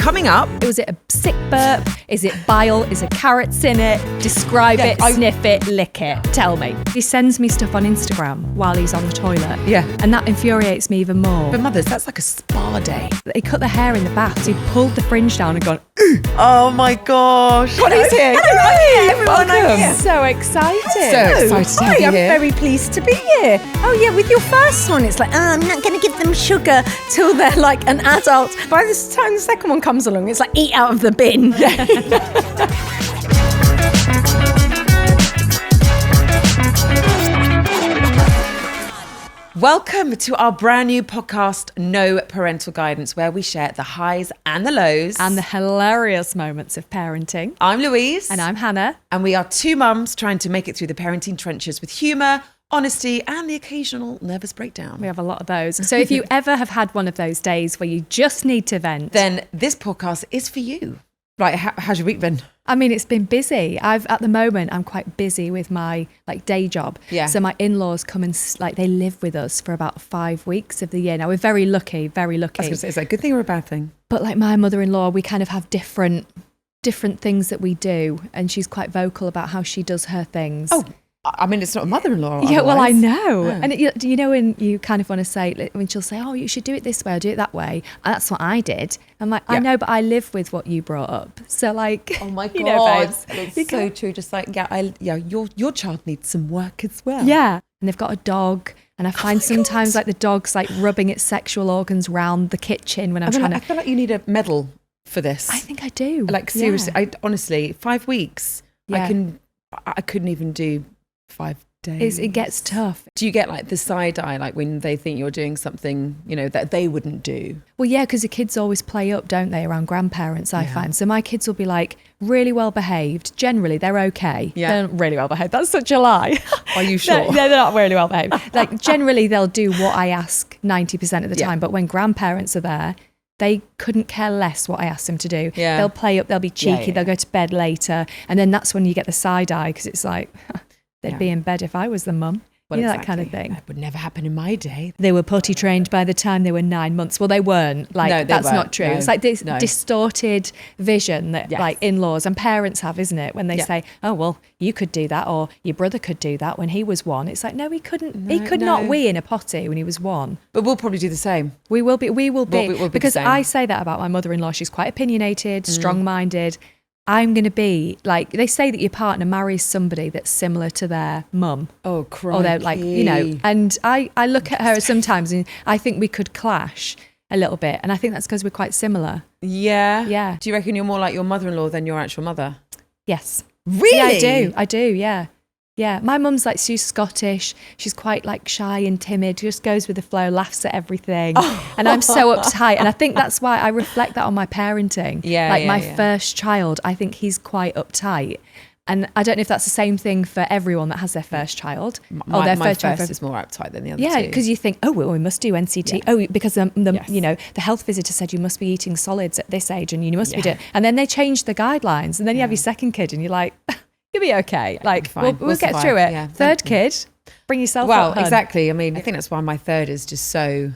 coming up. Was it a sick burp? Is it bile? Is there carrots in it? Describe it, sniff it, lick it. Tell me. He sends me stuff on Instagram while he's on the toilet. Yeah. And that infuriates me even more. For mothers, that's like a spa day. He cut the hair in the bath, so he pulled the fringe down and gone, Oh my gosh. Connie's here. Hello, Everyone, I'm here. so excited. So excited to have you I'm here. very pleased to be here. Oh yeah, with your first one, it's like, I'm not going to give them sugar till they're like an adult. By the time the second one comes along, it's like, eat out of the bin. Welcome to our brand new podcast, No Parental Guidance, where we share the highs and the lows. And the hilarious moments of parenting. I'm Louise. And I'm Hannah. And we are two mums trying to make it through the parenting trenches with humour, honesty, and the occasional nervous breakdown. We have a lot of those. So if you ever have had one of those days where you just need to vent, Then this podcast is for you. Right, how's your week been? I mean, it's been busy. At the moment, I'm quite busy with my day job. Yeah. So my in-laws come and they live with us for about 5 weeks of the year. Now we're very lucky, very lucky. I was going to say, is that a good thing or a bad thing? But like my mother-in-law, we kind of have different things that we do, and she's quite vocal about how she does her things. Oh, I mean, it's not a mother-in-law. Yeah, well, I otherwise. know. Yeah. And you know when you kind of want to say, when she'll say, oh, you should do it this way or do it that way. And that's what I did. I'm like, I know, but I live with what you brought up. So like, Oh my God, you know, babes. it's so true. Just like, your child needs some work as well. Yeah. And they've got a dog. And I find sometimes God. like the dog's like rubbing its sexual organs round the kitchen when I'm trying I to. feel like you need a medal for this. I think I do. Like seriously, Yeah. I honestly, 5 weeks, Yeah. I couldn't even do 5 days. It gets tough. Do you get like the side eye, like when they think you're doing something, that they wouldn't do? Well, yeah, because the kids always play up, don't they, around grandparents, I find. So my kids will be like really well behaved. Generally, they're okay. Yeah. They're not really well behaved. That's such a lie. Are you sure? No, they're not really well behaved. Like generally, they'll do what I ask 90% of the time. But when grandparents are there, they couldn't care less what I asked them to do. Yeah. They'll play up, they'll be cheeky, Yeah. they'll go to bed later. And then that's when you get the side eye because it's like, they'd be in bed if I was the mum. Well, that kind of thing. That would never happen in my day. They were potty trained by the time they were 9 months. Well, they weren't. Like, No, they that's weren't. not true. No. It's like this No. distorted vision that like in-laws and parents have, isn't it? When they say, oh, well, you could do that or your brother could do that when he was 1. It's like, no, he couldn't. He could not wee in a potty when he was 1. But we'll probably do the same. We will be. We'll be the Because same. I say that about my mother-in-law. She's quite opinionated, strong-minded. I'm going to be like, they say that your partner marries somebody that's similar to their mum. Oh, crikey. Or they're like, and I look at her sometimes and I think we could clash a little bit. And I think that's because we're quite similar. Yeah? Yeah. Do you reckon you're more like your mother-in-law than your actual mother? Yes. Really? Yeah, I do. Yeah. Yeah. My mum's like, she's Scottish. She's quite like shy and timid, just goes with the flow, laughs at everything. And I'm so uptight. And I think that's why I reflect that on my parenting. Yeah, Like yeah, my yeah. first child, I think he's quite uptight. And I don't know if that's the same thing for everyone that has their first child. My first is more uptight than the other two. Yeah, because you think, oh, well, we must do NCT. Yeah. Oh, because the health visitor said you must be eating solids at this age, and you must be doing. And then they change the guidelines, and then you have your second kid, and you're like, you'll be okay. Like fine. we'll get survive. through it. Yeah. Third kid, bring yourself Well, up. Hun. exactly. I mean, I think that's why my third is just so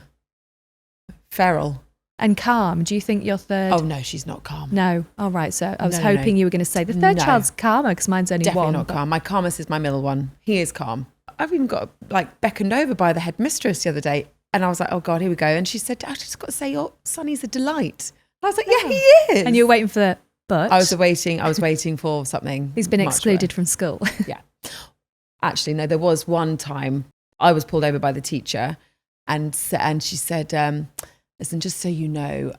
feral. And calm. Do you think your third? Oh no, she's not calm. No. All right. So I was No, hoping no. you were going to say the third No. child's calmer because mine's only Definitely one. not but- calm. My calmest is my middle one. He is calm. I've even got like beckoned over by the headmistress the other day, and I was like, "Oh God, here we go." And she said, "I just got to say, your Sonny's a delight." And I was like, "Yeah, he is." And you were waiting for the but. I was waiting for something. He's been much excluded worse. from school. Yeah. Actually, no. There was one time I was pulled over by the teacher, and she said, "Listen, just so you know,"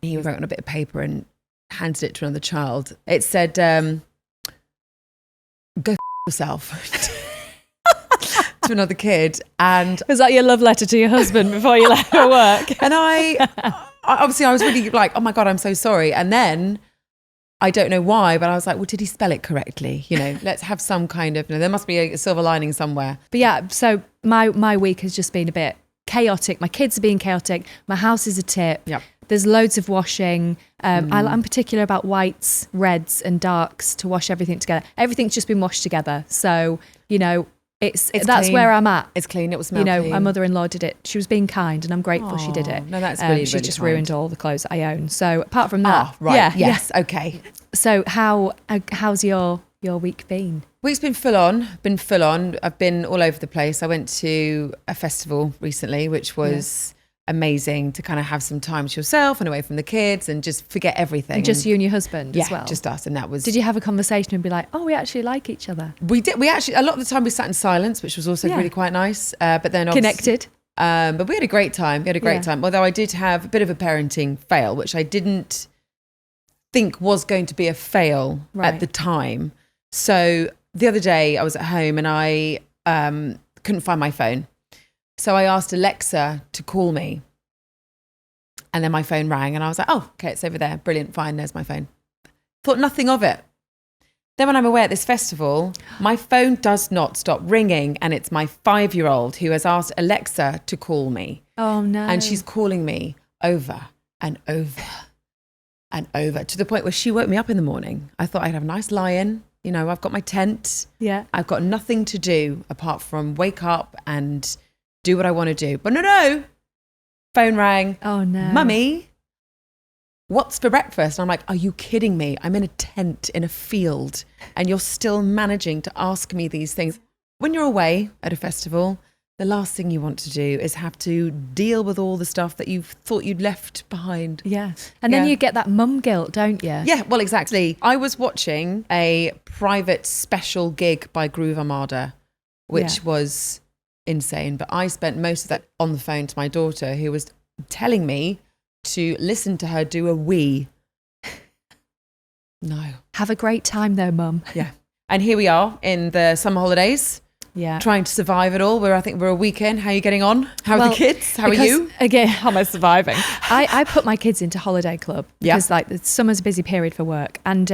he wrote on a bit of paper and handed it to another child. It said, "Go f- yourself." To another kid, and Was that your love letter to your husband before you left for work? and I obviously I was really like, oh my God, I'm so sorry. And then I don't know why, but I was like, well, did he spell it correctly? Let's have some kind of, there must be a silver lining somewhere. But yeah, so my week has just been a bit chaotic. My kids are being chaotic. My house is a tip. Yep. There's loads of washing. I'm particular about whites, reds and darks to wash everything together. Everything's just been washed together. So, It's It's that's clean. where I'm at. It's clean. It will smell clean. My mother-in-law did it. She was being kind, and I'm grateful she did it. No, that's really, She really just kind. ruined all the clothes that I own. So apart from that, Right. yeah, Yes. Okay. So how's your week been? Week's been full on. I've been all over the place. I went to a festival recently, which was amazing to kind of have some time to yourself and away from the kids and just forget everything. And just you and your husband as well? Just us. And that was... Did you have a conversation and be like, oh, we actually like each other? We did. We actually, a lot of the time we sat in silence, which was also really quite nice. But then Connected? But we had a great time. Although I did have a bit of a parenting fail, which I didn't think was going to be a fail at the time. So the other day I was at home and I couldn't find my phone. So I asked Alexa to call me. And then my phone rang and I was like, oh, okay, it's over there. Brilliant, fine, there's my phone. Thought nothing of it. Then when I'm away at this festival, my phone does not stop ringing. And it's my 5-year-old who has asked Alexa to call me. Oh, no. And she's calling me over and over and over to the point where she woke me up in the morning. I thought I'd have a nice lie-in. You know, I've got my tent. Yeah. I've got nothing to do apart from wake up and do what I want to do. But no. Phone rang. Oh, no. Mummy, what's for breakfast? And I'm like, are you kidding me? I'm in a tent in a field and you're still managing to ask me these things. When you're away at a festival, the last thing you want to do is have to deal with all the stuff that you thought you'd left behind. Yeah. And then you get that mum guilt, don't you? Yeah, well, exactly. I was watching a private special gig by Groove Armada, which was insane. But I spent most of that on the phone to my daughter, who was telling me to listen to her do a wee. No. Have a great time though, Mum. Yeah. And here we are in the summer holidays. Yeah. Trying to survive it all. I think we're a weekend. How are you getting on? How are the kids? How are you? Again, how am I surviving? I put my kids into holiday club because like the summer's a busy period for work. And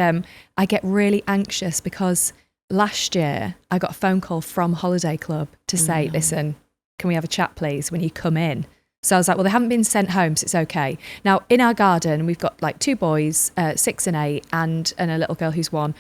I get really anxious because last year I got a phone call from holiday club to say, listen, can we have a chat please when you come in? So I was like, well, they haven't been sent home, so it's okay. Now in our garden, we've got like 2 boys, 6 and 8 and a little girl who's 1.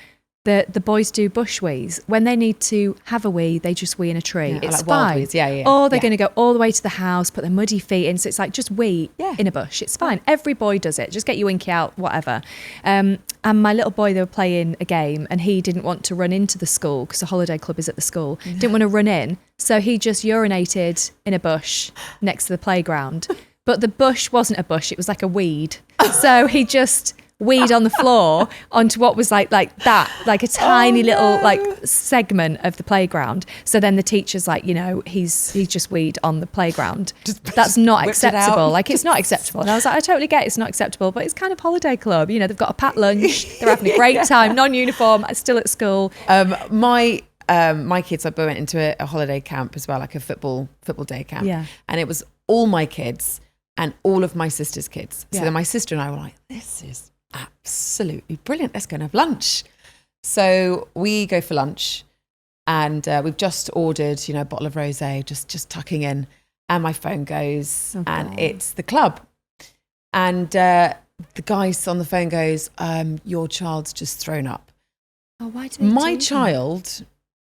The boys do bush wees. When they need to have a wee, they just wee in a tree. It's like wild fine. wees. Yeah. Or they're going to go all the way to the house, put their muddy feet in. So it's like just wee in a bush. It's fine. Every boy does it. Just get your winky out, whatever. And my little boy, they were playing a game and he didn't want to run into the school because the holiday club is at the school. Didn't want to run in. So he just urinated in a bush next to the playground. But the bush wasn't a bush. It was like a weed. So he just... weed on the floor onto what was like that, like a tiny little like segment of the playground. So then the teacher's like, you know, he's just weed on the playground. That's not acceptable. Like it's not acceptable. And I was like, I totally get it's not acceptable, but it's kind of holiday club. You know, they've got a packed lunch. They're having a great time, non-uniform, still at school. My kids, I went into a holiday camp as well, like a football day camp. Yeah. And it was all my kids and all of my sister's kids. So then my sister and I were like, this is absolutely brilliant. Let's go and have lunch. So we go for lunch and we've just ordered, you know, a bottle of rosé, just tucking in. And my phone goes and it's the club. And the guy on the phone goes, your child's just thrown up. Oh, why did my child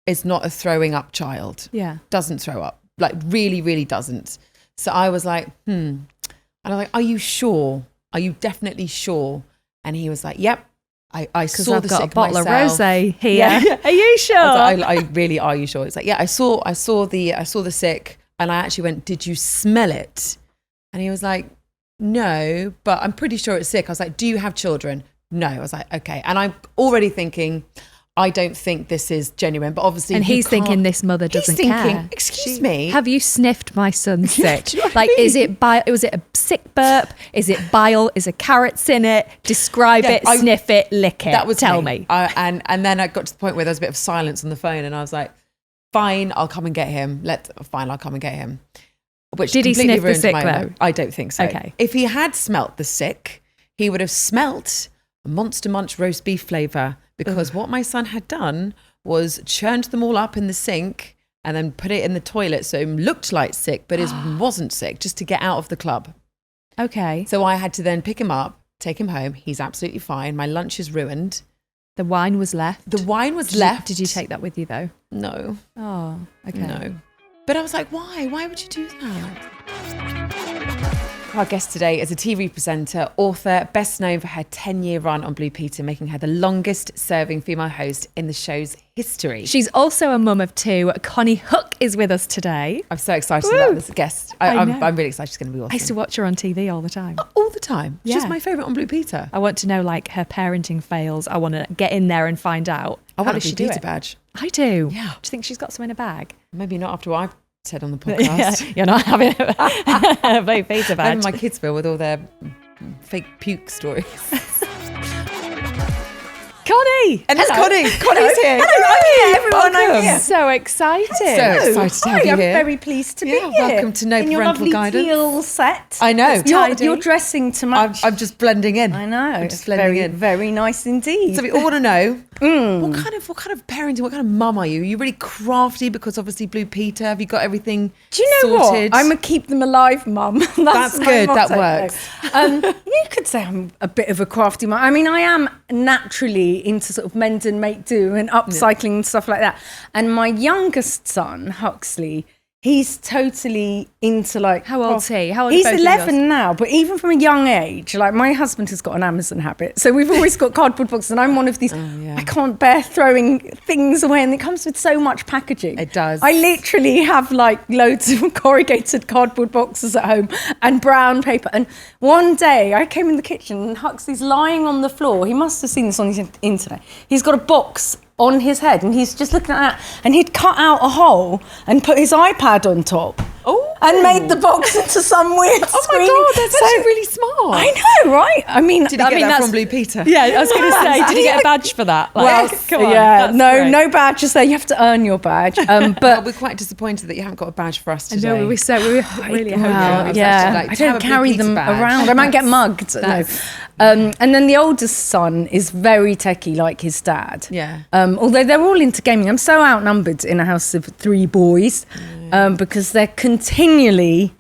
is not a throwing up child. Yeah. Doesn't throw up. Like really, really doesn't. So I was like, And I was like, are you sure? Are you definitely sure? And he was like, yep. I saw I've the got sick a bottle myself. of rosé here. Yeah. Are you sure? I was like, I really, are you sure? It's like, yeah, I saw the sick and I actually went, did you smell it? And he was like, no, but I'm pretty sure it's sick. I was like, do you have children? No. I was like, okay. And I'm already thinking, I don't think this is genuine, but obviously, and he's thinking this mother doesn't care. Excuse me, have you sniffed my son's sick? Like, was it a sick burp? Is it bile? Is there carrots in it? Describe it, sniff it, lick it. That was tell me. And then I got to the point where there was a bit of silence on the phone, and I was like, fine, I'll come and get him. I'll come and get him. Which did he sniff the sick though? I don't think so. Okay. If he had smelt the sick, he would have smelt a Monster Munch roast beef flavour. Because what my son had done was churned them all up in the sink and then put it in the toilet. So it looked like sick, but it wasn't sick, just to get out of the club. Okay. So I had to then pick him up, take him home. He's absolutely fine. My lunch is ruined. The wine was left. The wine was left. Did you take that with you though? No. Oh, okay. No. But I was like, why? Why would you do that? Our guest today is a TV presenter, author, best known for her 10-year run on Blue Peter, making her the longest serving female host in the show's history. She's also a mum of 2. Konnie Huq is with us today. I'm so excited about this guest. I'm really excited. She's going to be awesome. I used to watch her on TV all the time. All the time. Yeah. She's my favourite on Blue Peter. I want to know like her parenting fails. I want to get in there and find out. I want does a she Blue do Peter it? badge. I do. Yeah. Do you think she's got some in a bag? Maybe not after what I've said on the podcast. You're not having a Blue Peter badge. Maybe my kids will with all their fake puke stories. Connie! And it's Connie. Connie's here. Hello, I'm here, everyone. I'm here. So excited. So excited to have you I'm here. very pleased to be here. Welcome to No in your Parental lovely Guidance. teal set. I know. You're dressing to match. I'm just blending in. I know. I'm It's just blending very, in. very nice indeed. So we all want to know what kind of parenting, what kind of mum are you? Are you really crafty because obviously Blue Peter? Have you got everything Do you know sorted? what? I'm a keep them alive mum. That's my good. That motto. works. You could say I'm a bit of a crafty mum. I mean, I am naturally into sort of mend and make do and upcycling and stuff like that. And my youngest son, Huxley, he's totally into like... How old's he? How old are He's both of 11 yours? now, but even from a young age, like my husband has got an Amazon habit. So we've always got cardboard boxes and I'm one of these, I can't bear throwing things away and it comes with so much packaging. It does. I literally have like loads of corrugated cardboard boxes at home and brown paper. And one day I came in the kitchen and Huxley's lying on the floor. He must have seen this on his internet. He's got a box on his head and he's just looking at that and he'd cut out a hole and put his iPad on top. And made the box into some weird Oh screen. my God, that's actually really smart. I know, right? I mean, Did you get that from Blue Peter? Yeah, I was going to say, did you get a badge for that? Like, Well, come on, yeah, that's no, great. no badges there. You have to earn your badge. But But we're quite disappointed that you haven't got a badge for us today. No, we were really hoping. well, I was yeah, actually like, I to have don't a Blue carry Peter them badge. around. I might get mugged. No. that's- And then the oldest son is very techie, like his dad. Yeah. Although they're all into gaming. I'm so outnumbered in a house of 3 boys because they're continually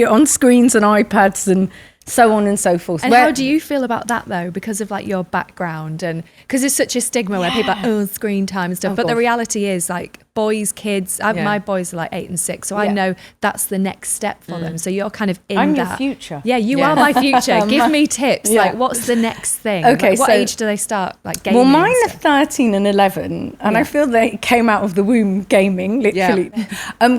on screens and iPads and so on and so forth. And how do you feel about that though? Because of like your background and because there's such a stigma where people are like, oh, screen time and stuff. But the God. reality is like boys, kids, my boys are like 8 and 6. So I know that's the next step for them. So you're kind of in I'm that. your future. Yeah, you Yeah. are my future. Give me tips. Yeah. Like what's the next thing? Okay, Like, what so- age do they start like gaming? Well, mine and are stuff? 13 and 11, and I feel they came out of the womb gaming, literally.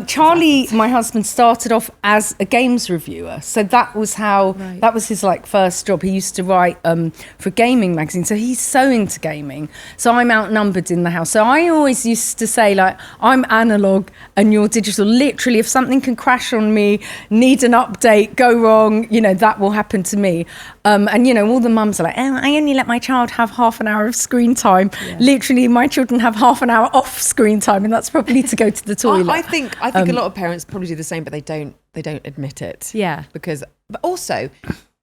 Charlie, my husband, started off as a games reviewer. So that was how, that was his like first job. He used to write for a gaming magazine. So he's so into gaming. So I'm outnumbered in the house. So I always used to say like, I'm analog and you're digital. Literally, if something can crash on me, need an update, go wrong, that will happen to me. And, all the mums are like, oh, I only let my child have half an hour of screen time. Yeah. Literally, my children have half an hour off screen time, and that's probably to go to the toilet. I think a lot of parents probably do the same, but they don't admit it. Yeah. But also,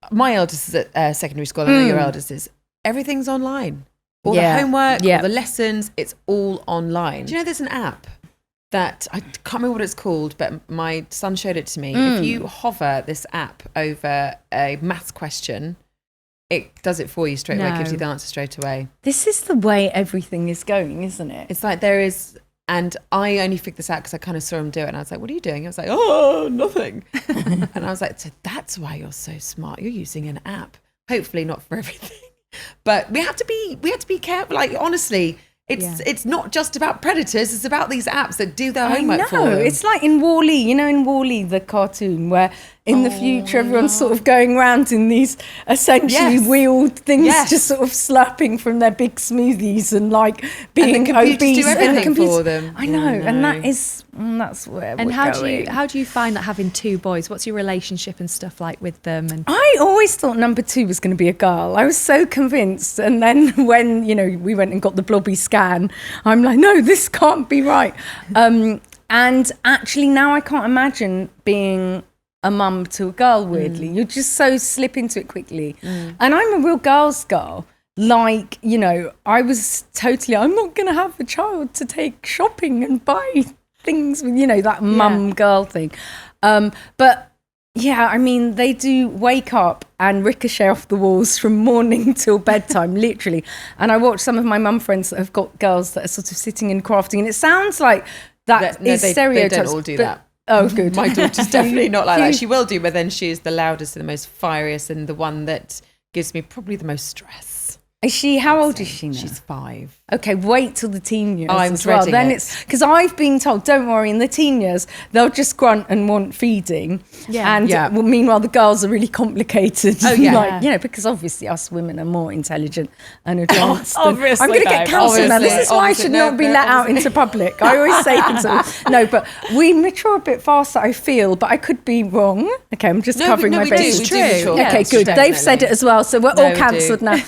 my eldest is at secondary school. I know your eldest is. Everything's online. All the homework, all the lessons, it's all online. Do you know there's an app that I can't remember what it's called, but my son showed it to me. If you hover this app over a maths question, it does it for you straight away, gives you the answer straight away. This is the way everything is going, isn't it? It's like there is, and I only figured this out because I kind of saw him do it, and I was like, what are you doing? I was like, oh, nothing. And I was like, so that's why you're so smart. You're using an app. Hopefully not for everything. But we have to be careful. Like, honestly, it's not just about predators. It's about these apps that do their homework for them. It's like in Wall-E, in Wall-E, the cartoon, where in the future everyone's sort of going around in these essentially wheeled things, just sort of slurping from their big smoothies and like being and the computers obese. do everything and for them. I know, and that's where And we're how going. do you find that having 2 boys? What's your relationship and stuff like with them? And I always thought number 2 was going to be a girl. I was so convinced. And then when, we went and got the blobby scan, I'm like, no, this can't be right. And actually now I can't imagine being a mum to a girl, weirdly. You just so slip into it quickly. And I'm a real girl's girl. Like, I was totally, I'm not going to have a child to take shopping and buy things with, that mum girl thing. But Yeah, I mean, they do wake up and ricochet off the walls from morning till bedtime, literally. And I watch some of my mum friends that have got girls that are sort of sitting and crafting, and it sounds like stereotypes. They don't all do that. Oh, good. My daughter's definitely not like that. She will do, but then she is the loudest and the most fieriest and the one that gives me probably the most stress. Is she, how old is she now? She's 5. Okay, wait till the teen years I'm as well. dreading Then it. it's because I've been told, don't worry, in the teen years they'll just grunt and want feeding. Yeah. And Yeah. well, meanwhile the girls are really complicated. Oh, yeah. Like, you know, because obviously us women are more intelligent and advanced. Obviously, I'm going to get babe, cancelled now. This is why I obviously, should no, not be no, let out obviously. into public. I always say things like, no, but we mature a bit faster, I feel, but I could be wrong. Okay, I'm just covering my bases. We do mature. Yeah, Okay, it's good. true. They've said it as well, so we're No, all we do. cancelled now.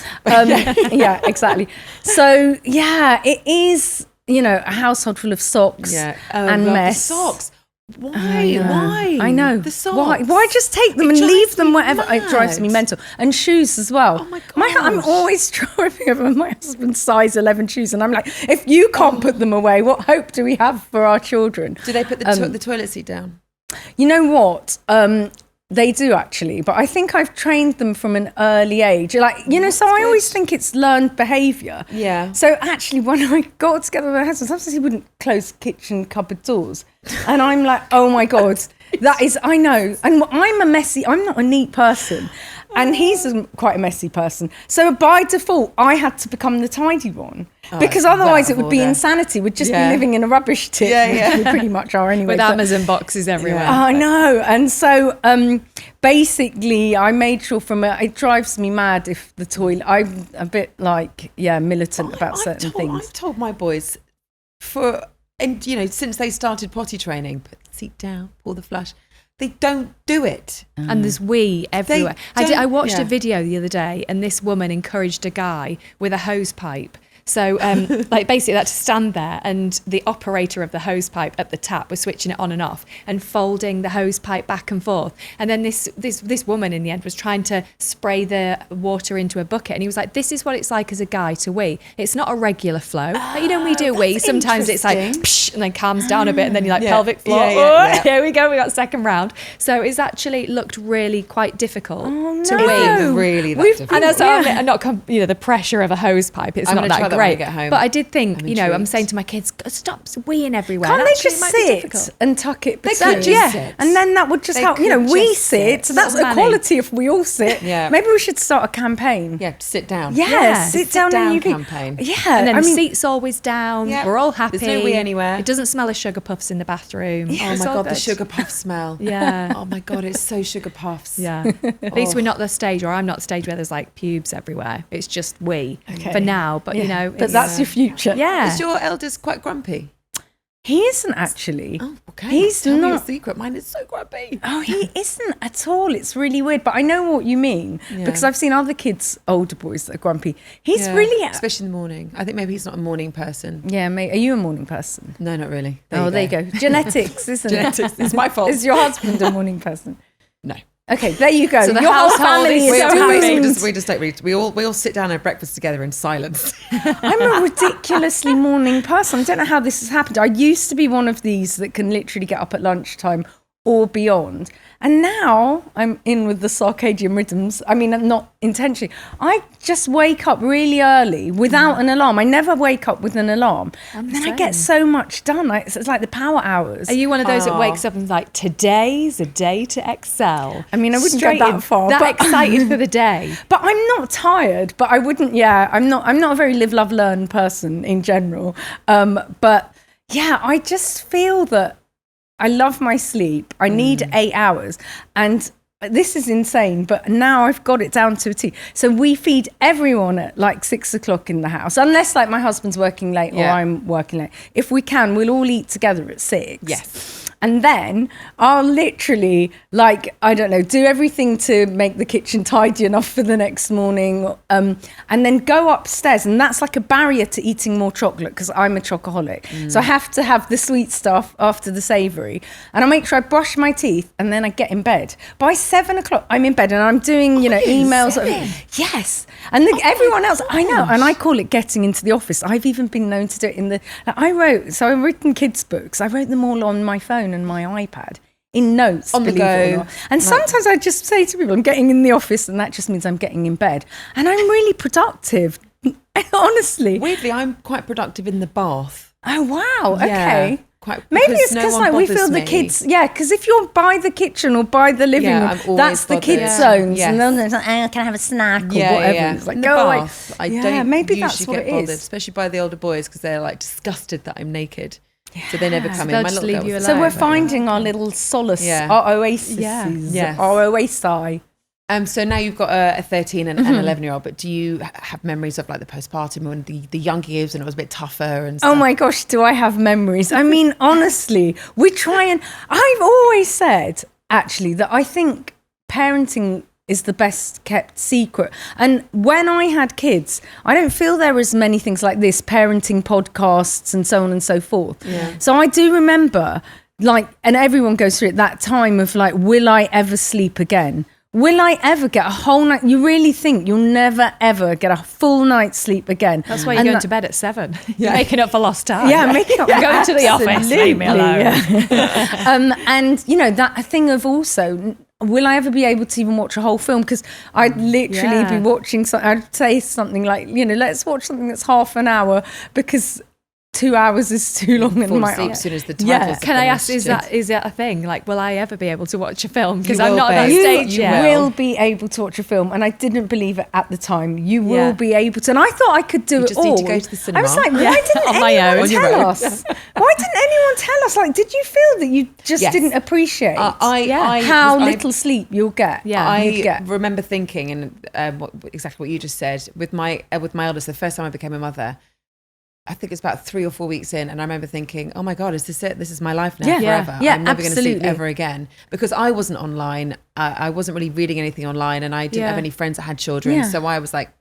Yeah, exactly. So yeah, it is, you know, a household full of socks and love mess. The socks. Why? I know. The socks. Why just take them It and leave drives them me wherever? It drives me mad. mental. And shoes as well. Oh my I'm gosh. always driving over my husband's size 11 shoes, and I'm like, if you can't put them away, what hope do we have for our children? Do they put the toilet seat down? You know what? They do actually, but I think I've trained them from an early age. Like, you know, so I always think it's learned behaviour. Yeah. So actually, when I got together with my husband, sometimes he wouldn't close kitchen cupboard doors. And I'm like, oh my God, that is, I know. And I'm not a neat person. And he's quite a messy person. So by default, I had to become the tidy one. Because otherwise it would be insanity. We'd just be living in a rubbish tip, which we pretty much are anyway. With Amazon boxes everywhere. I know. And so basically I made sure it drives me mad if the toilet, I'm a bit like, militant about certain things. I've told my boys since they started potty training, put the seat down, pull the flush. They don't do it. And there's wee everywhere. They I watched a don't- video the other day, and this woman encouraged a guy with a hose pipe. So like basically they had to stand there, and the operator of the hose pipe at the tap was switching it on and off and folding the hose pipe back and forth. And then this woman in the end was trying to spray the water into a bucket, and he was like, this is what it's like as a guy to wee. It's not a regular flow. Like, you know, when we do wee, sometimes it's like psh, and then calms down a bit, and then you're like pelvic floor. Here we go, we got second round. So it's actually looked really quite difficult to wee. Really that difficult. I know, so I'm not, the pressure of a hose pipe, it's I'm not gonna that try that when great. I get home. But I did think, I'm I'm intrigued. saying to my kids, stop weeing everywhere. Can't they Actually, just it might be sit difficult. and tuck it? They could just sit. And then that would just They help. You could know, we just sit. sit. So that's Not equality if we all sit. Yeah. Maybe we should start a campaign. Yeah, sit down. Yeah, The sit down and you campaign. Yeah. And then I the mean, seat's always down. Yeah. We're all happy. There's no wee anywhere. It doesn't smell of sugar puffs in the bathroom. Oh It's my all God, the good. sugar puff smell. Yeah. Oh my God, it's so sugar puffs. Yeah. At least we're not the stage, or I'm not the stage where there's like pubes everywhere. It's just wee for now. But you know, but that's your future. yeah. Is your eldest quite grumpy? He isn't actually. Oh, okay. He's Tell me your not. secret. Mine is so grumpy. Oh, he isn't at all. It's really weird. But I know what you mean because I've seen other kids, older boys that are grumpy. He's really. especially in the morning. I think maybe he's not a morning person. Yeah, mate. Are you a morning person? No, not really. There you go. Genetics, isn't Genetics. It's my fault. it? Is your husband a morning person? No. Okay, there you go. So the your whole household family is is so doomed. happy. We just don't really. We all sit down and have breakfast together in silence. I'm a ridiculously morning person. I don't know how this has happened. I used to be one of these that can literally get up at lunchtime or beyond. And now I'm in with the circadian rhythms. I mean, not intentionally. I just wake up really early without an alarm. I never wake up with an alarm. And then I get so much done. It's like the power hours. Are you one of those that wakes up and is like, today's a day to excel? I mean, I wouldn't Straight go that in, far. That but excited for the day. But I'm not tired. But I wouldn't. Yeah, I'm not a very live, love, learn person in general. But yeah, I just feel that I love my sleep. I need 8 hours, and this is insane. But now I've got it down to a T. So we feed everyone at like 6 o'clock in the house, unless like my husband's working late or I'm working late. If we can, we'll all eat together at 6. Yes. And then I'll literally, like, I don't know, do everything to make the kitchen tidy enough for the next morning, and then go upstairs. And that's like a barrier to eating more chocolate because I'm a chocoholic. So I have to have the sweet stuff after the savoury. And I'll make sure I brush my teeth and then I get in bed. By 7 o'clock, I'm in bed and I'm doing, emails. Yes. And everyone else, I know. And I call it getting into the office. I've even been known to do it I've written kids' books. I wrote them all on my phone and my iPad in notes On the believe it or go. not. And sometimes I just say to people, I'm getting in the office, and that just means I'm getting in bed, and I'm really productive. Honestly, Weirdly, I'm quite productive in the bath. oh wow, Yeah, okay. maybe It's because like we feel the kids, because if you're by the kitchen or by the living room, I'm always that's the bothered. kids' zones, Yes. and then there's like, oh, can I have a snack or Yeah, whatever? yeah. It's like, In the go away. bath, I Yeah, don't maybe usually that's what get it bothered, is. especially by the older boys, because they're like disgusted that I'm naked. So they never come they'll in. My just little leave girl you was- So we're alone. finding our little solace, Yeah. our oasis, Yes. our oasi. So now you've got a 13 and an 11-year-old, but do you have memories of like the postpartum when the younger years and it was a bit tougher and stuff? Oh my gosh, do I have memories? I mean, honestly, we try and I've always said actually that I think parenting is the best kept secret. And when I had kids, I don't feel there was many things like this, parenting podcasts and so on and so forth. Yeah. So I do remember like, and everyone goes through it, that time of like, will I ever sleep again? Will I ever get a whole night? You really think you'll never, ever get a full night's sleep again? That's why you're And going that- to bed at 7. You're making up for lost time. Yeah, making up. Going to the office, leave me alone. Yeah. And you know that thing of also, will I ever be able to even watch a whole film? Because I'd literally Yeah. be watching. I'd say something like, let's watch something that's half an hour because 2 hours is too long. Fall And my asleep as soon as the titles Yeah. are Can I ask, finished. is that a thing? Like, will I ever be able to watch a film? Because You I'm will not at that be. stage You yet. will be able to watch a film, and I didn't believe it at the time. You will Yeah. be able to, and I thought I could do You it just all. need to go to the cinema. I was like, Yeah. why didn't On my anyone own. On your tell own. us? Why didn't anyone tell us? Like, did you feel that you just Yes. didn't appreciate how little sleep you'll get? Yeah. you'd I get. remember thinking, and exactly what you just said, with my eldest, the first time I became a mother, I think it's about 3 or 4 weeks in, and I remember thinking, oh my God, is this it? This is my life now Yeah. forever. Yeah, I'm never going to sleep absolutely. ever again. Because I wasn't online. I wasn't really reading anything online, and I didn't have any friends that had children. Yeah. So I was like,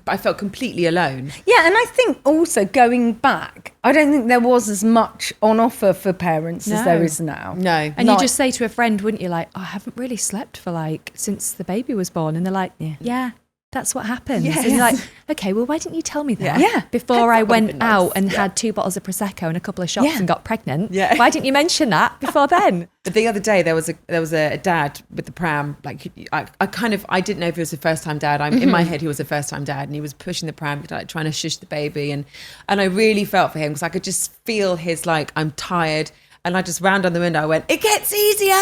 I felt completely alone. Yeah, and I think also going back, I don't think there was as much on offer for parents as No. there is now. No. And Like- you just say to a friend, wouldn't you, like, oh, I haven't really slept for like since the baby was born. And they're like, yeah, that's what happens. Yes. And you're like, okay, well, why didn't you tell me that? Yeah. Before I That would've went been nice. out and had 2 bottles of Prosecco and a couple of shots Yeah. and got pregnant. Yeah. Why didn't you mention that before then? But the other day there was a dad with the pram. Like I didn't know if he was a first time dad. In my head he was a first time dad, and he was pushing the pram, like trying to shush the baby, and I really felt for him because I could just feel his like, I'm tired, and I just ran down the window. I went, it gets easier,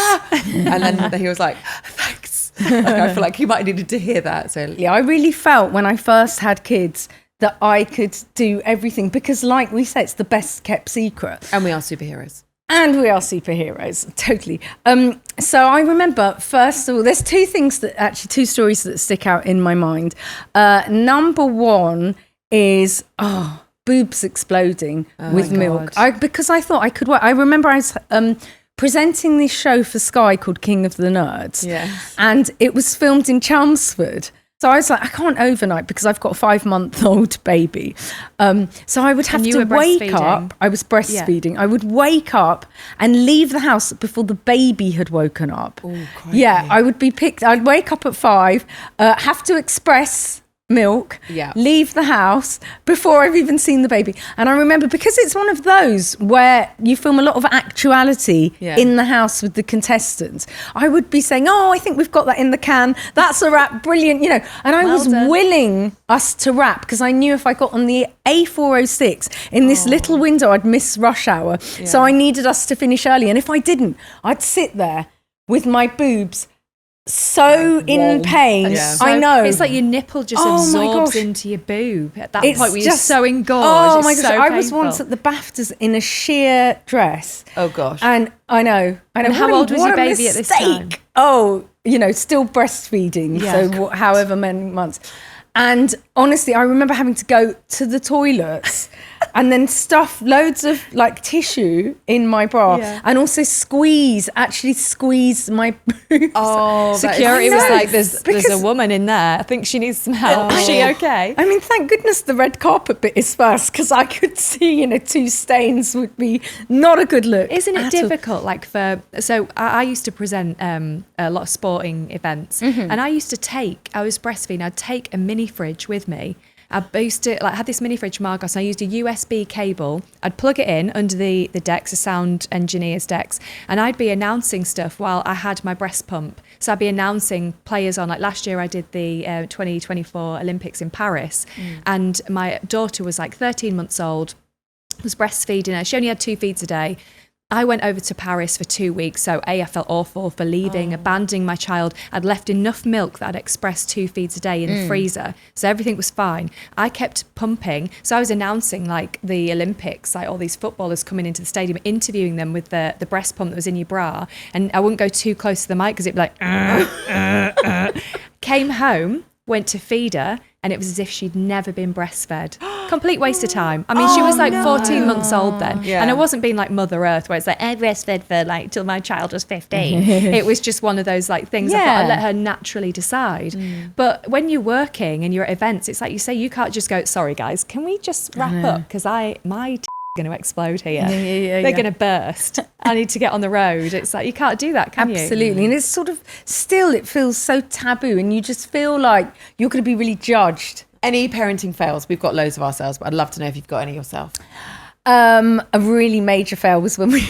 and then he was like, thanks. Like, I feel like he might have needed to hear that. So Yeah, I really felt when I first had kids that I could do everything because, like we said, it's the best kept secret. and we are superheroes. And we are superheroes, totally. So I remember, first of all, there's two stories that stick out in my mind. Number one is, boobs exploding with my milk. God. Because I thought I could work. I remember I was presenting this show for Sky called King of the Nerds. Yes. And it was filmed in Chelmsford. So I was like, I can't overnight because I've got a 5-month-old baby. So I would have And you to were wake breastfeeding? up. I was breastfeeding. I would wake up and leave the house before the baby had woken up. Yeah, I would be picked. I'd wake up at 5, have to express milk, Yeah. leave the house before I've even seen the baby. And I remember, because it's one of those where you film a lot of actuality Yeah. in the house with the contestants, I would be saying, oh, I think we've got that in the can. That's a wrap. Brilliant. And I Well was done. willing us to wrap because I knew if I got on the A406 in this little window, I'd miss rush hour. So I needed us to finish early. And if I didn't, I'd sit there with my boobs so in pain. Yeah. I know. It's like your nipple just Oh my absorbs gosh. into your boob at that It's point where you're just so engorged. Oh It's my gosh! so I was painful. once at the BAFTAs in a sheer dress, Oh gosh. and I know. And how old was what your a baby at this time? mistake. Oh, still breastfeeding. Yeah. So however many months. And honestly, I remember having to go to the toilets and then stuff loads of like tissue in my bra Yeah. and also squeeze my boobs. Oh, Security I was know, like, there's a because- woman in there. I think she needs some help. Is she okay? I mean, thank goodness the red carpet bit is first because I could see, 2 stains would be not a good look. Isn't it at all. difficult? Like so I used to present a lot of sporting events, and I was breastfeeding. I'd take a mini fridge with me, I used to had this mini fridge from Argos, and I used a USB cable. I'd plug it in under the decks, the sound engineer's decks, and I'd be announcing stuff while I had my breast pump. So I'd be announcing players on, like last year I did the 2024 Olympics in Paris, and my daughter was like 13 months old, was breastfeeding her. She only had 2 feeds a day. I went over to Paris for 2 weeks, so I felt awful for leaving, abandoning my child. I'd left enough milk that I'd expressed 2 feeds a day in the freezer, so everything was fine. I kept pumping, so I was announcing like the Olympics, like all these footballers coming into the stadium, interviewing them with the breast pump that was in your bra, and I wouldn't go too close to the mic because it'd be like, Came home, went to feed her, and it was as if she'd never been breastfed. Complete waste of time. I mean, she was like 14 months old then. Yeah. And I wasn't being like Mother Earth, where it's like, I breastfed for like till my child was 15. It was just one of those like things I thought I'd let her naturally decide. But when you're working and you're at events, it's like you say, you can't just go, sorry guys, can we just wrap up? Because my going to explode here. They're going to burst. I need to get on the road. It's like, you can't do that, can you? Absolutely. And it's sort of still, it feels so taboo, and you just feel like you're going to be really judged. Any parenting fails? We've got loads of ourselves, but I'd love to know if you've got any yourself. A really major fail was when we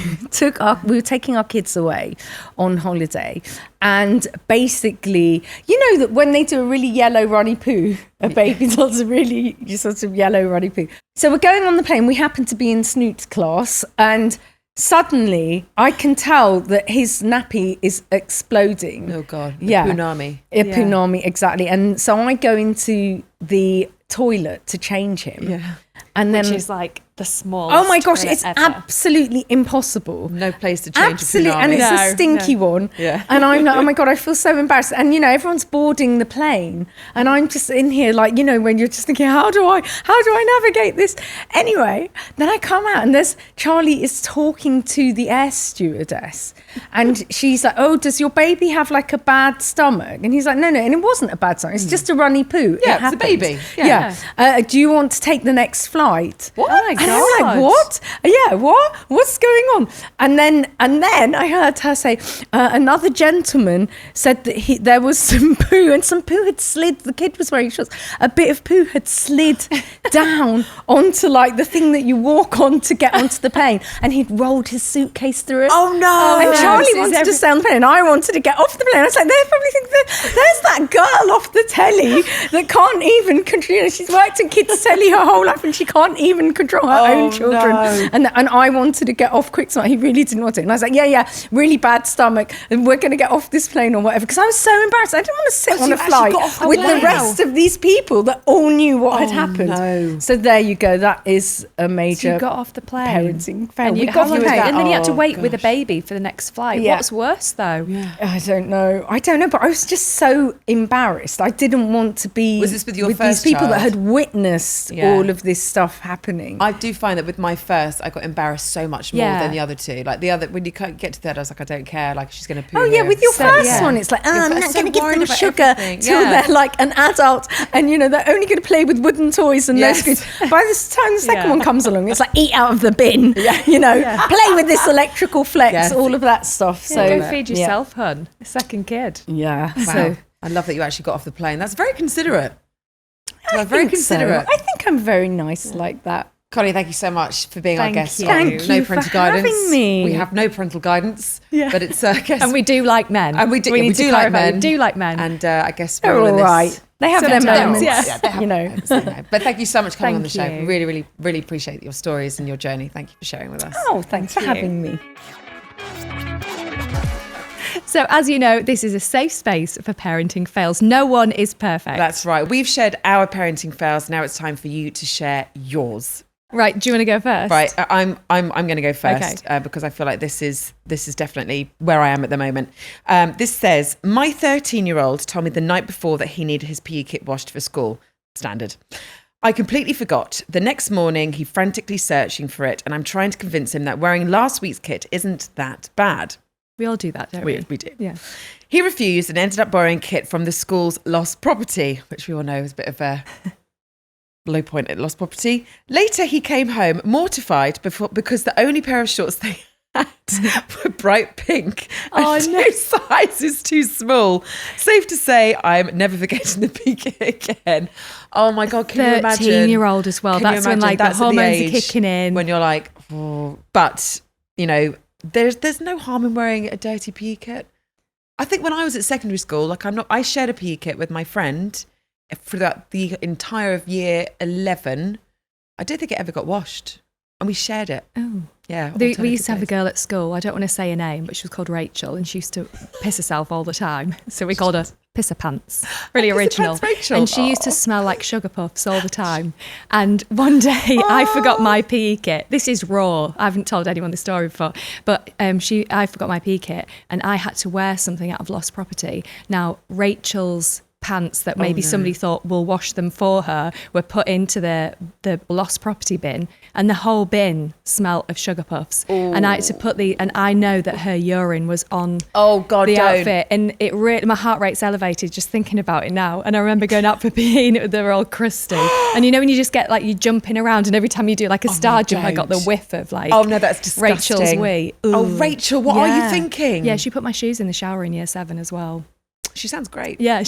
were taking our kids away on holiday, and basically, you know that when they do a really yellow runny poo, a baby does a really sort of yellow runny poo. So we're going on the plane. We happen to be in Snoot's class, and suddenly I can tell that his nappy is exploding. Oh God! Punami. Punami, exactly. And so I go into the toilet to change him. Yeah. And then, which is like the smallest. Oh my gosh, it's ever. Absolutely impossible. No place to change Absolutely, a punami. and it's a stinky one. Yeah. And I'm like, oh my God, I feel so embarrassed. And you know, everyone's boarding the plane, and I'm just in here, like, you know, when you're just thinking, how do I navigate this? Anyway, then I come out, and there's Charlie is talking to the air stewardess, and she's like, oh, does your baby have like a bad stomach? And he's like, no, and it wasn't a bad stomach. It's just a runny poo. Yeah, it's a baby. Yeah. Do you want to take the next flight? What? Oh my God. And I'm like, what? Yeah, what? What's going on? And then I heard her say, another gentleman said that there was some poo, and some poo had slid. The kid was wearing shorts. A bit of poo had slid down onto like the thing that you walk on to get onto the plane, and he'd rolled his suitcase through it. Oh no! And Charlie wanted to stay on the plane, and I wanted to get off the plane. I was like, they're probably thinking, there's that girl off the telly that can't even control. You know, she's worked in kids' telly her whole life, and she can't even control her own children. No. And I wanted to get off quick, so he really didn't want it. And I was like, yeah, really bad stomach, and we're going to get off this plane or whatever, because I was so embarrassed. I didn't want to sit on a flight with the rest of these people that all knew what had happened. No. So there you go. That is a major. So you got off the plane. Parenting fail. And we got off the plane, and then you had to wait with a baby for the next flight. Yeah. What's worse though? Yeah. I don't know, but I was just so embarrassed. I didn't want to be. Was this with your first these people child? that had witnessed all of this stuff happening? I do find that with my first, I got embarrassed so much more than the other two. Like the other, when you get to third, I was like, I don't care. Like she's going to poo. Oh yeah, with your first one, it's like, I'm not going to give them sugar till they're like an adult, and you know they're only going to play with wooden toys and those things. By the time the second one comes along, it's like eat out of the bin. You know, play with this electrical flex, all of that stuff. So go feed yourself, hun. A second kid. Yeah. Wow. So I love that you actually got off the plane. That's very considerate. Very considerate. I think I'm very nice like that. Connie, thank you so much for being our guest. Thank you for having me. We have no parental guidance, but it's I guess, and we do like men, and we do like men. We do like men, and I guess they're all right. They have their moments, they have you know. But thank you so much for coming on the show. Really, really, really appreciate your stories and your journey. Thank you for sharing with us. Oh, thanks for having me. So as you know, this is a safe space for parenting fails. No one is perfect. That's right. We've shared our parenting fails. Now it's time for you to share yours. Right. Do you want to go first? Right. I'm going to go first because I feel like this is definitely where I am at the moment. This says, my 13-year-old told me the night before that he needed his PE kit washed for school. Standard. I completely forgot. The next morning, he frantically searching for it, and I'm trying to convince him that wearing last week's kit isn't that bad. We all do that, don't we? We do. Yeah. He refused and ended up borrowing kit from the school's lost property, which we all know is a bit of a low point at lost property. Later, he came home mortified because the only pair of shorts they were bright pink and Oh, no. 2 sizes too small. Safe to say, I'm never forgetting the PK again. Oh my God, can you imagine? 13-year-old as well. Can you That's when imagine? like That's the at hormones are age kicking in. when you're like, oh. But you know, there's no harm in wearing a dirty PE kit. I think when I was at secondary school, like I shared a PE kit with my friend for the entire of year 11. I don't think it ever got washed, and we shared it. Oh. Yeah. We used to have a girl at school, I don't want to say her name, but she was called Rachel, and she used to piss herself all the time. So we called her Pisser Pants. Really original. Pisser Pants Rachel. And she used to smell like sugar puffs all the time. And one day I forgot my PE kit. This is raw. I haven't told anyone this story before. But I forgot my PE kit, and I had to wear something out of lost property. Now, Rachel's pants that maybe somebody thought will wash them for her were put into the lost property bin, and the whole bin smelt of sugar puffs. And I had to and I know that her urine was on the outfit, and it really, my heart rate's elevated just thinking about it now. And I remember going out for PE and they were all crusty. And you know when you just get like, you jumping around, and every time you do like a star jump, I got the whiff of like, oh no, that's disgusting. Rachel's wee. Ooh. Oh Rachel, what are you thinking? Yeah, she put my shoes in the shower in year 7 as well. She sounds great. Yeah,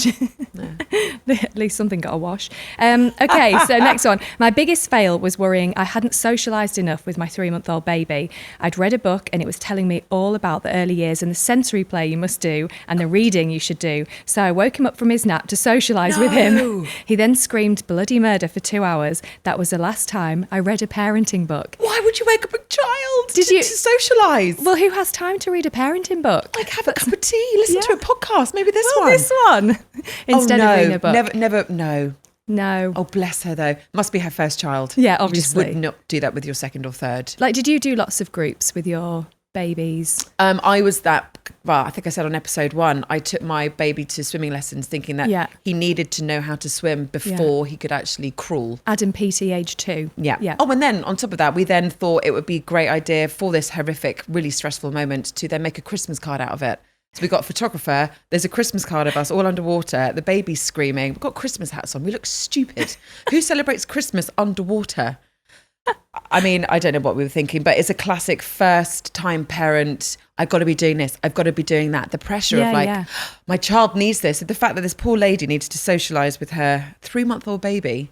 at least something got a wash. Okay, so next one. My biggest fail was worrying I hadn't socialised enough with my 3-month-old baby. I'd read a book and it was telling me all about the early years and the sensory play you must do and the reading you should do. So I woke him up from his nap to socialise with him. He then screamed bloody murder for 2 hours. That was the last time I read a parenting book. Why would you wake up a child Did you to socialise? Well, who has time to read a parenting book? Like have a cup of tea, listen to a podcast, maybe this one. This one instead of reading a book. Never, no. No. Oh, bless her though. Must be her first child. Yeah, obviously. You just would not do that with your second or third. Like, did you do lots of groups with your babies? I was I think I said on episode 1, I took my baby to swimming lessons thinking that he needed to know how to swim before he could actually crawl. Adam PT age 2. Yeah. Oh, and then on top of that, we then thought it would be a great idea for this horrific, really stressful moment to then make a Christmas card out of it. So we got a photographer, there's a Christmas card of us all underwater, the baby's screaming, we've got Christmas hats on, we look stupid. Who celebrates Christmas underwater? I mean, I don't know what we were thinking, but it's a classic first time parent, I've got to be doing this, I've got to be doing that. The pressure of like, my child needs this. The fact that this poor lady needs to socialise with her 3-month-old baby.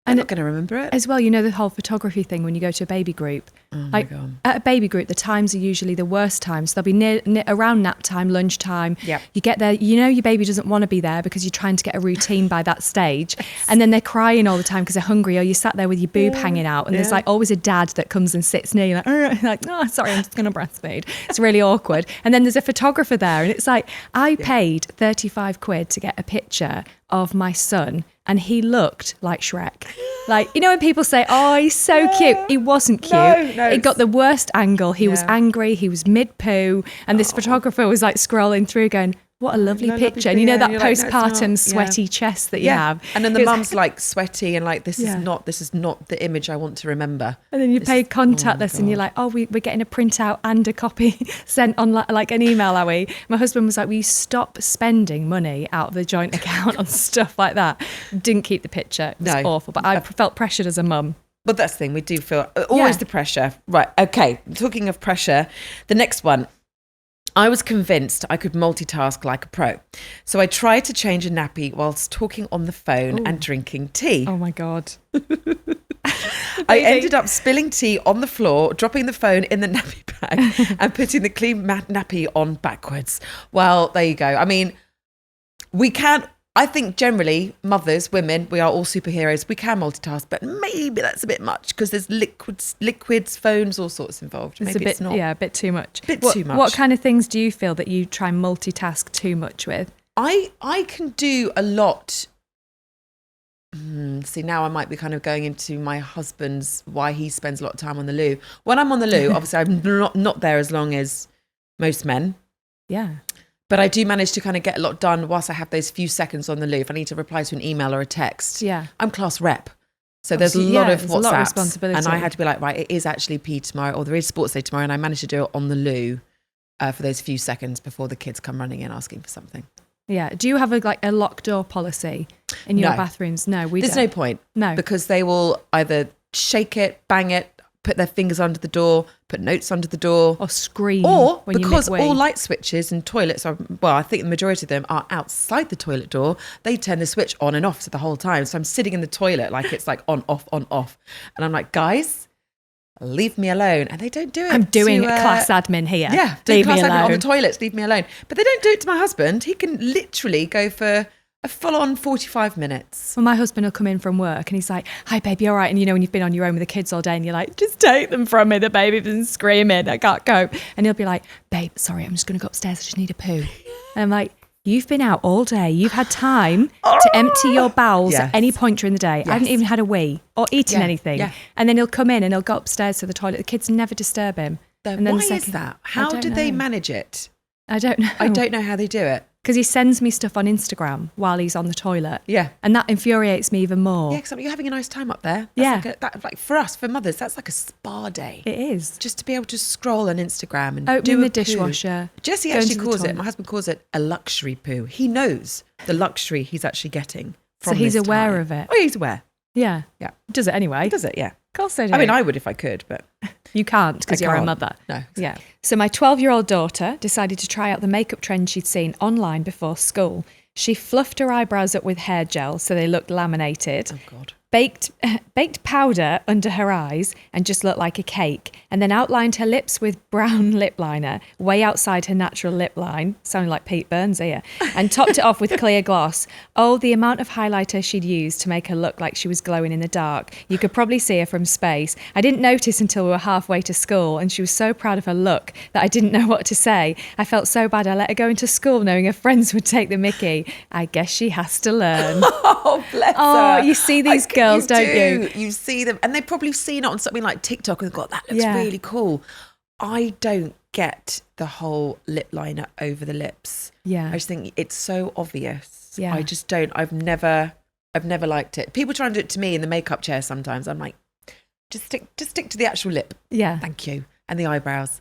I'm not going to remember it. As well, you know, the whole photography thing when you go to a baby group. Oh my God. At a baby group, the times are usually the worst times. They'll be around nap time, lunchtime. Yeah. You get there, you know your baby doesn't want to be there because you're trying to get a routine by that stage. And then they're crying all the time because they're hungry, or you sat there with your boob hanging out. And there's like always a dad that comes and sits near you like, oh, sorry, I'm just going to breastfeed. It's really awkward. And then there's a photographer there. And it's like, I paid 35 quid to get a picture of my son, and he looked like Shrek. Like, you know when people say, oh, he's so cute. He wasn't cute. No, it got the worst angle. He was angry. He was mid-poo. And this photographer was like scrolling through going, what a lovely picture. And you know that postpartum sweaty chest that you have. And then the mum's like sweaty and like, this is not the image I want to remember. And then you pay contactless and you're like, oh, we're getting a printout and a copy sent on like an email, are we? My husband was like, will you stop spending money out of the joint account on stuff like that? Didn't keep the picture. It was awful. But I felt pressured as a mum. But that's the thing, we do feel always the pressure. Right, okay. Talking of pressure, the next one. I was convinced I could multitask like a pro. So I tried to change a nappy whilst talking on the phone and drinking tea. Oh my God. I ended up spilling tea on the floor, dropping the phone in the nappy bag and putting the clean nappy on backwards. Well, there you go. I mean, I think generally mothers, women, we are all superheroes. We can multitask, but maybe that's a bit much because there's liquids, phones, all sorts involved. Maybe it's not. Yeah, a bit too much. Too much. What kind of things do you feel that you try and multitask too much with? I can do a lot. See, now I might be kind of going into my husband's, why he spends a lot of time on the loo. When I'm on the loo, obviously I'm not there as long as most men. Yeah. But I do manage to kind of get a lot done whilst I have those few seconds on the loo. If I need to reply to an email or a text, I'm class rep. So there's a lot of WhatsApps. A lot of responsibility. And I had to be like, right, it is actually PE tomorrow, or there is sports day tomorrow. And I managed to do it on the loo for those few seconds before the kids come running in asking for something. Yeah. Do you have a locked door policy in your bathrooms? No, There's no point. No. Because they will either shake it, bang it, put their fingers under the door, put notes under the door. Or scream. Or when because you all light switches in toilets are, well, I think the majority of them are outside the toilet door. They turn the switch on and off the whole time. So I'm sitting in the toilet like it's like on, off, on, off. And I'm like, guys, leave me alone. And they don't do it. I'm doing class admin here. Yeah, leave me class admin alone. on the toilets, leave me alone. But they don't do it to my husband. He can literally go for a full-on 45 minutes. Well, my husband will come in from work and he's like, hi, babe, you all right? And you know, when you've been on your own with the kids all day and you're like, just take them from me. The baby's been screaming. I can't cope. And he'll be like, babe, sorry, I'm just going to go upstairs. I just need a poo. And I'm like, you've been out all day. You've had time to empty your bowels at any point during the day. I haven't even had a wee or eaten anything. Yeah. And then he'll come in and he'll go upstairs to the toilet. The kids never disturb him. And then why is that? How do they manage it? I don't know. I don't know how they do it. Because he sends me stuff on Instagram while he's on the toilet. Yeah. And that infuriates me even more. Yeah, because you're having a nice time up there. That's like for us, for mothers, that's like a spa day. It is. Just to be able to scroll on Instagram and opening the poo. dishwasher. Jesse actually calls it, my husband calls it a luxury poo. He knows the luxury he's actually getting from So he's this aware time. of it. Oh, he's aware. Yeah. Yeah. Does it anyway. He does it, yeah. Of course I do. I mean, I would if I could, but... You can't because you're a mother. No. Exactly. Yeah. So my 12-year-old daughter decided to try out the makeup trend she'd seen online before school. She fluffed her eyebrows up with hair gel so they looked laminated. Oh, God. Baked powder under her eyes and just looked like a cake, and then outlined her lips with brown lip liner way outside her natural lip line, sounding like Pete Burns here, and topped it off with clear gloss. Oh, the amount of highlighter she'd used to make her look like she was glowing in the dark. You could probably see her from space. I didn't notice until we were halfway to school, and she was so proud of her look that I didn't know what to say. I felt so bad I let her go into school knowing her friends would take the mickey. I guess she has to learn. Oh, bless her. Oh, you see these girls, don't you? You see them, and they've probably seen it on something like TikTok and thought, that looks really cool. I don't get the whole lip liner over the lips. Yeah. I just think it's so obvious. Yeah. I just don't. I've never liked it. People try and do it to me in the makeup chair sometimes. I'm like, just stick to the actual lip. Yeah. Thank you. And the eyebrows.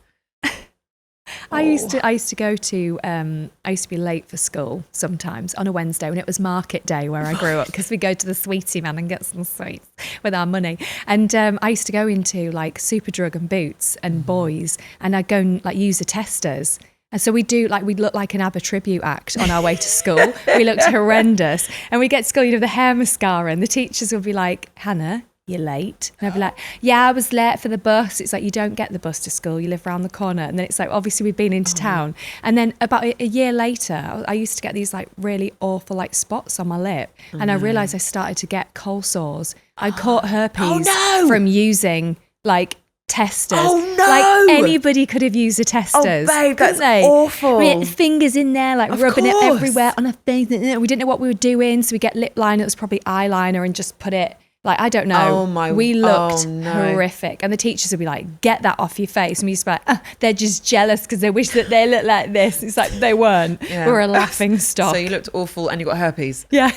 I used to go to I used to be late for school sometimes on a Wednesday when it was market day where I grew up, because we go to the sweetie man and get some sweets with our money. And I used to go into like Superdrug and Boots and Boyce, and I'd go and like use the testers. And so we'd look like an ABBA tribute act on our way to school. We looked horrendous. And we get to school, the hair mascara, and the teachers would be like, Hannah, you're late. And I'd be like, yeah, I was late for the bus. It's like, you don't get the bus to school, you live around the corner. And then it's like, obviously we've been into town. And then about a year later, I used to get these like really awful like spots on my lip. And I realised I started to get cold sores. I caught herpes from using like testers. Oh no! Like anybody could have used the testers. Oh babe, that's awful. We had fingers in there, like rubbing it everywhere on our face. We didn't know what we were doing, so we get lip liner. It was probably eyeliner, and just put it. Like, I don't know. We looked horrific. And the teachers would be like, get that off your face. And we used to be like, they're just jealous because they wish that they looked like this. It's like, they weren't. Yeah. We were a laughing stock. So you looked awful and you got herpes. Yeah.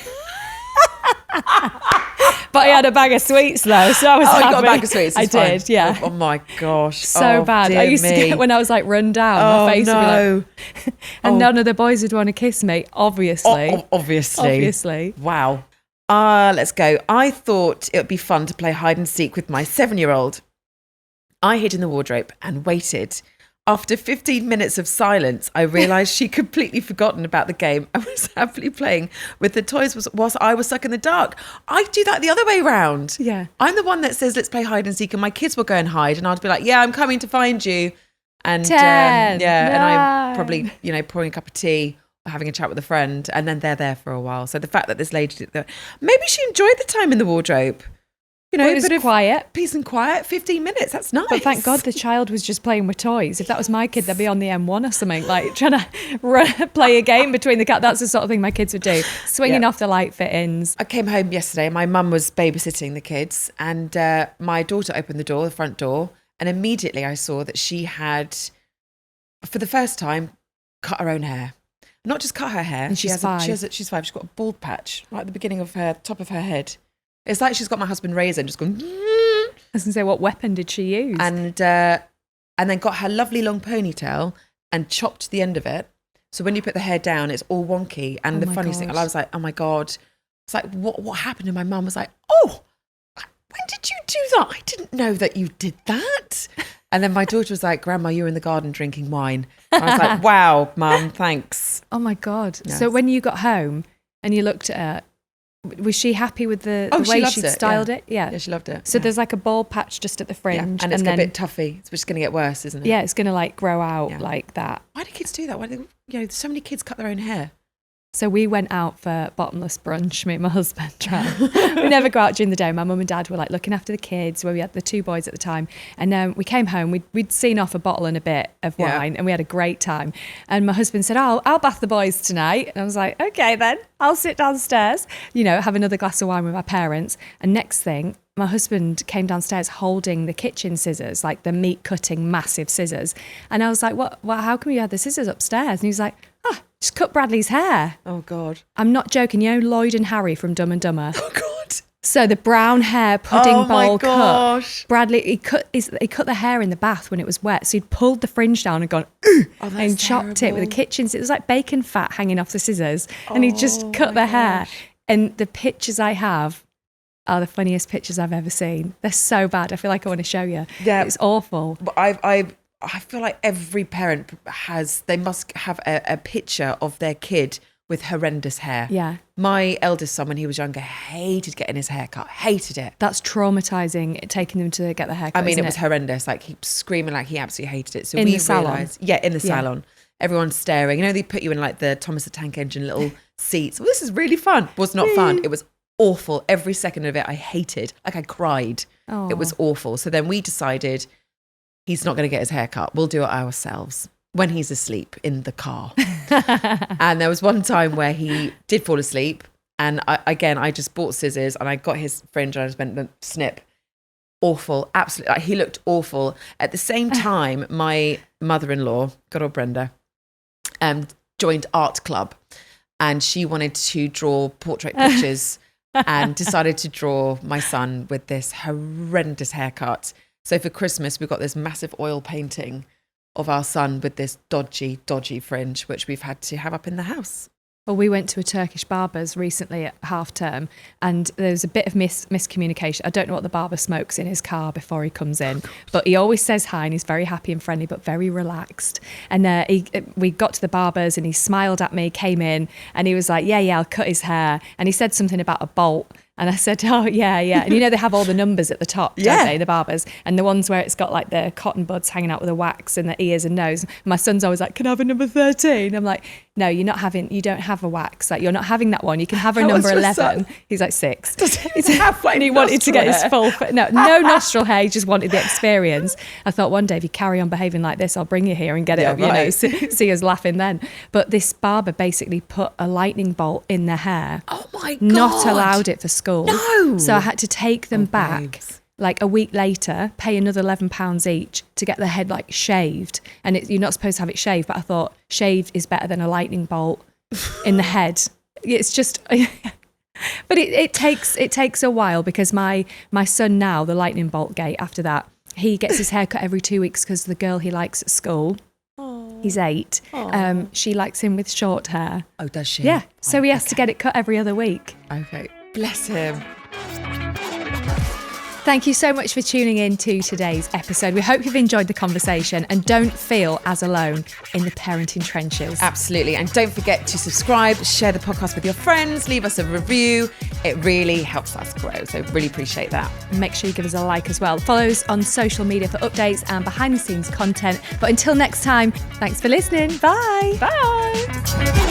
But I had a bag of sweets though, so I was happy. You got a bag of sweets? I did, yeah. Oh my gosh. So bad. I used to get, when I was like run down, my face would be like... And none of the boys would want to kiss me, obviously. Obviously. Wow. Let's go. I thought it would be fun to play hide and seek with my 7-year-old. I hid in the wardrobe and waited. After 15 minutes of silence, I realised she'd completely forgotten about the game and was happily playing with the toys whilst I was stuck in the dark. I do that the other way round. Yeah. I'm the one that says, let's play hide and seek, and my kids will go and hide, and I'll be like, yeah, I'm coming to find you. And and I'm probably, pouring a cup of tea, having a chat with a friend, and then they're there for a while. So the fact that this lady did that, maybe she enjoyed the time in the wardrobe. It was quiet. Peace and quiet, 15 minutes, that's nice. But thank God the child was just playing with toys. If that was my kid, they'd be on the M1 or something, like trying to play a game between the cat. That's the sort of thing my kids would do, swinging off the light fittings. I came home yesterday, my mum was babysitting the kids, and my daughter opened the front door, and immediately I saw that she had, for the first time, cut her own hair. Not just cut her hair. And she's 5. She's 5. She's got a bald patch right at the beginning of her top of her head. It's like she's got my husband razor and just gone. I was going to say, what weapon did she use? And then got her lovely long ponytail and chopped the end of it. So when you put the hair down, it's all wonky. And the funniest thing, I was like, oh my God. It's like, what happened? And my mum was like, oh, when did you do that? I didn't know that you did that. And then my daughter was like, Grandma, you were in the garden drinking wine. And I was like, wow, Mum, thanks. Oh my God. Yes. So when you got home and you looked at her, was she happy with the way she'd styled it? Yeah. Yeah, she loved it. So there's like a bald patch just at the fringe. And it's a bit tuffy. It's just going to get worse, isn't it? Yeah, it's going to like grow out like that. Why do kids do that? Why do they, so many kids cut their own hair. So we went out for bottomless brunch, me and my husband. We never go out during the day. My mum and dad were like looking after the kids, where we had the 2 boys at the time. And we came home, we'd seen off a bottle and a bit of wine, and we had a great time. And my husband said, I'll bath the boys tonight. And I was like, okay then, I'll sit downstairs, have another glass of wine with my parents. And next thing, my husband came downstairs holding the kitchen scissors, like the meat cutting massive scissors. And I was like, what, how come you had the scissors upstairs? And he was like, just cut Bradley's hair. Oh, God. I'm not joking. Lloyd and Harry from Dumb and Dumber? Oh, God. So the brown hair pudding bowl gosh. cut. Bradley, he cut the hair in the bath when it was wet. So he'd pulled the fringe down and gone, and chopped it with a kitchen. It was like bacon fat hanging off the scissors. And he just cut the hair. And the pictures I have are the funniest pictures I've ever seen. They're so bad. I feel like I want to show you. Yeah. It's awful. But I feel like every parent they must have a picture of their kid with horrendous hair. Yeah. My eldest son, when he was younger, hated getting his hair cut, hated it. That's traumatizing, taking them to get the hair cut. I mean, it was horrendous. Like, he was screaming like he absolutely hated it. So in we the salon. realised, in the salon. Everyone's staring. They put you in like the Thomas the Tank Engine little seats. Well, this is really fun. It was not fun. It was awful. Every second of it I hated. Like, I cried. Oh. It was awful. So then we decided he's not going to get his hair cut. We'll do it ourselves when he's asleep in the car. And there was one time where he did fall asleep. And I just bought scissors and I got his fringe and I just went the snip. Awful. Absolutely. Like, he looked awful. At the same time, my mother-in-law, good old Brenda, joined art club. And she wanted to draw portrait pictures and decided to draw my son with this horrendous haircut. So for Christmas, we got this massive oil painting of our son with this dodgy fringe, which we've had to have up in the house. Well, we went to a Turkish barber's recently at half term, and there was a bit of miscommunication. I don't know what the barber smokes in his car before he comes in, but he always says hi and he's very happy and friendly, but very relaxed. And we got to the barber's and he smiled at me, came in, and he was like, yeah, I'll cut his hair. And he said something about a bolt. And I said, oh, yeah. And they have all the numbers at the top, don't they, the barbers? And the ones where it's got like the cotton buds hanging out with the wax and the ears and nose. My son's always like, can I have a number 13? I'm like, no, you don't have a wax. Like, you're not having that one. You can have a number 11. He's like 6. And he wanted to get his full, no nostril hair. He just wanted the experience. I thought one day, if you carry on behaving like this, I'll bring you here and get it up, see us laughing then. But this barber basically put a lightning bolt in their hair. Oh my God. Not allowed it for school. No. So I had to take them back babes. like a week later, pay another £11 each to get their head like shaved. And you're not supposed to have it shaved, but I thought shaved is better than a lightning bolt in the head. It's just, but it takes a while because my son now, the lightning bolt gate after that, he gets his hair cut every 2 weeks because the girl he likes at school, he's 8, she likes him with short hair. Oh, does she? Yeah. So he has to get it cut every other week. Okay. Bless him. Thank you so much for tuning in to today's episode. We hope you've enjoyed the conversation and don't feel as alone in the parenting trenches. Absolutely. And don't forget to subscribe, share the podcast with your friends, leave us a review. It really helps us grow. So really appreciate that. Make sure you give us a like as well. Follow us on social media for updates and behind the scenes content. But until next time, thanks for listening. Bye. Bye.